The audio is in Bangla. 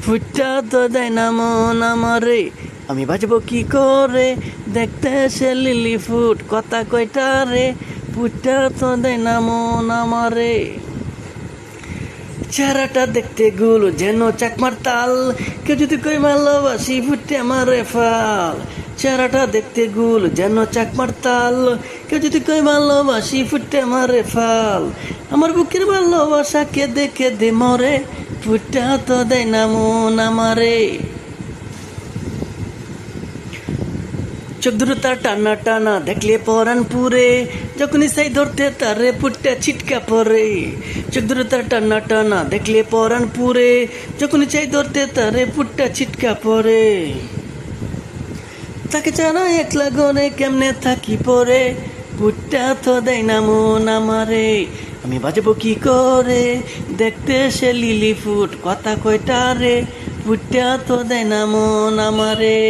ফুটা তো দেয় না মন আমারে, আমি বাজবো কি করে, দেখতে সে লিলি ফুট কথা কয়টা রে, ফুটা তো দেয় না মন আমারে। চেহারাটা দেখতে গুল যেন চাকমার তাল, কেউ যদি কই ভালোবাসি ফুটে আমারে ফাল। চেহারাটা দেখতে গুল যেন চাকমার তাল, কেউ যদি কই ভালোবাসি ফুটে আমারে ফাল। আমার বুকের ভালোবাসা কেঁদে কেঁদে মরে, ফুটা তো দেয় না মন আমারে। চোখ দুটো তার টানা টানা দেখলে পরাণ পুরে, যখনই সাই ধরতে তারে পুটটা ছিটকা পরে। চোখ দুটো তার টানা টানা দেখলে পরাণ পুরে, যখনই চাই ধরতে তারে পুটটা ছিটকা পরে। তাকে ছাড়া একলা ঘরে কেমনে থাকি পরে, পুটটা তো দেয় না মন আমারে। আমি বাজবো কি করে, দেখতে সে লিলি ফুট কথা কয়টা রে, পুটটা তো দেয় না মন আমারে।